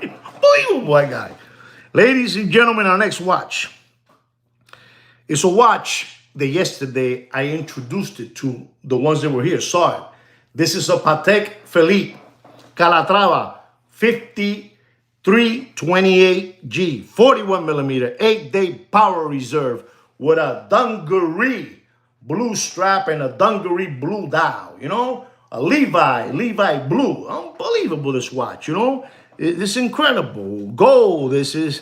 Unbelievable, white guy. Ladies and gentlemen, our next watch is a watch that yesterday I introduced it to the ones that were here, saw it. This is a Patek Philippe Calatrava 5328G, 41 millimeter, 8-day power reserve with a dungaree blue strap and a dungaree blue dial, you know? A Levi blue. Unbelievable, this watch, you know? It's incredible. Gold, it's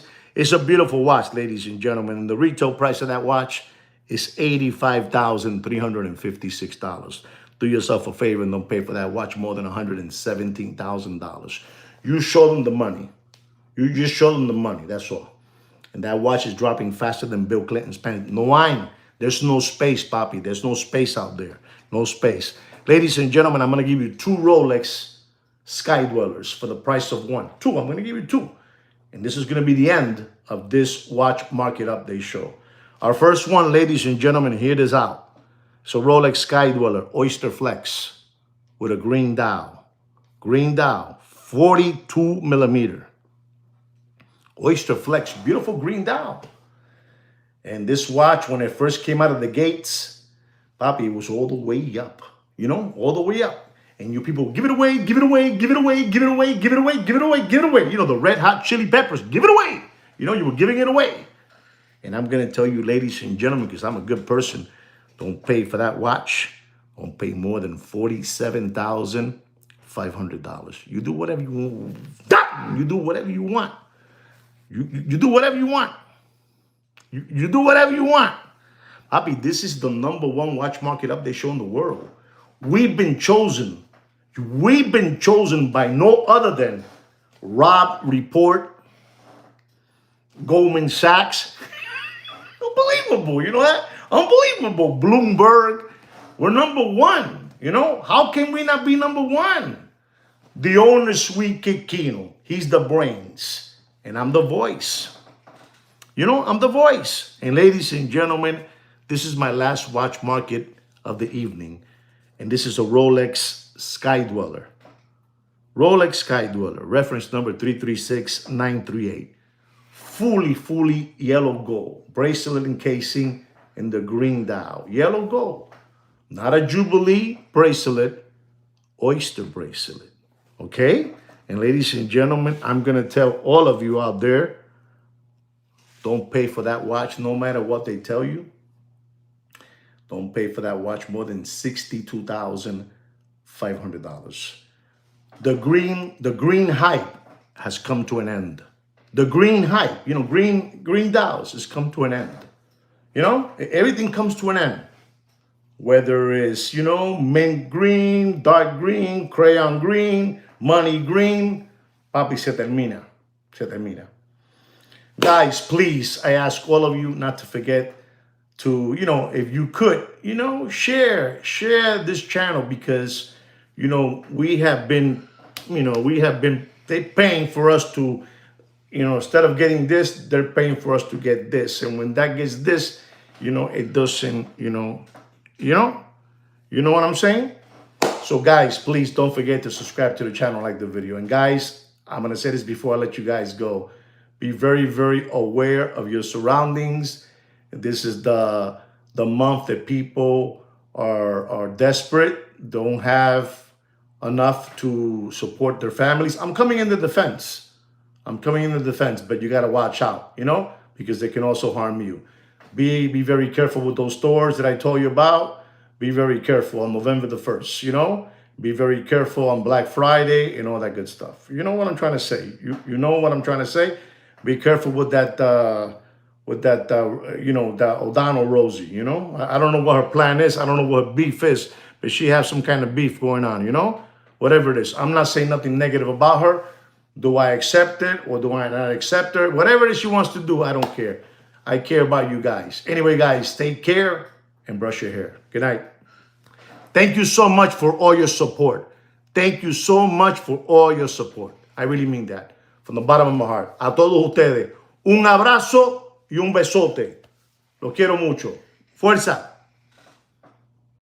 a beautiful watch, ladies and gentlemen. And the retail price of that watch is $85,356. Do yourself a favor and don't pay for that watch more than $117,000. You show them the money. You just show them the money, that's all. And that watch is dropping faster than Bill Clinton's pants. No wine. There's no space, papi. There's no space out there. No space. Ladies and gentlemen, I'm going to give you 2 Rolex Sky Dwellers for the price of 1. 2. I'm going to give you 2. And this is going to be the end of this watch market update show. Our first one, ladies and gentlemen, here it is out. It's a Rolex Sky Dweller Oyster Flex with a green dial. Green dial, 42 millimeter. Oyster Flex, beautiful green dial. And this watch, when it first came out of the gates, papi, it was all the way up. You know, all the way up. And you people, give it away, give it away, give it away, give it away, give it away, give it away, give it away. You know, the Red Hot Chili Peppers, give it away. You know, you were giving it away. And I'm going to tell you, ladies and gentlemen, because I'm a good person, don't pay for that watch. Don't pay more than $47,500. You do whatever you want. You do whatever you want. You do whatever you want. You do whatever you want. Papi, this is the #1 watch market update show in the world. We've been chosen. We've been chosen by no other than Robb Report, Goldman Sachs. Unbelievable, you know that? Unbelievable. Bloomberg. We're #1. You know, how can we not be #1? The owner, Sweet Kid Kino. He's the brains. And I'm the voice. You know, I'm the voice. And ladies and gentlemen, this is my last watch market of the evening. And this is a Rolex Sky Dweller. Rolex Sky Dweller, reference number 336938. Fully yellow gold. Bracelet encasing in the green dial. Yellow gold. Not a Jubilee bracelet, oyster bracelet. Okay? And ladies and gentlemen, I'm going to tell all of you out there, don't pay for that watch no matter what they tell you. Don't pay for that watch more than $62,500. The green hype has come to an end. The green hype, you know, green dials has come to an end. You know, everything comes to an end. Whether it's, you know, mint green, dark green, crayon green, money green, papi, se termina. Se termina. Guys, please, I ask all of you not to forget to, if you could, share this channel, because, we have been, they paying for us to, instead of getting this, they're paying for us to get this. And when that gets this, it doesn't, what I'm saying? So guys, please don't forget to subscribe to the channel, like the video. And guys, I'm going to say this before I let you guys go. Be very, very aware of your surroundings. This is the month that people are desperate, don't have enough to support their families. I'm coming in the defense. But you got to watch out, because they can also harm you. Be very careful with those stores that I told you about. Be very careful on November the 1st, Be very careful on Black Friday and all that good stuff. You know what I'm trying to say? You know what I'm trying to say? Be careful with that, that O'Donnell Rosie, I don't know what her plan is. I don't know what her beef is, but she has some kind of beef going on, Whatever it is. I'm not saying nothing negative about her. Do I accept it or do I not accept her? Whatever it is she wants to do, I don't care. I care about you guys. Anyway, guys, take care and brush your hair. Good night. Thank you so much for all your support. Thank you so much for all your support. I really mean that. From the bottom of my heart. A todos ustedes, un abrazo y un besote. Los quiero mucho. Fuerza.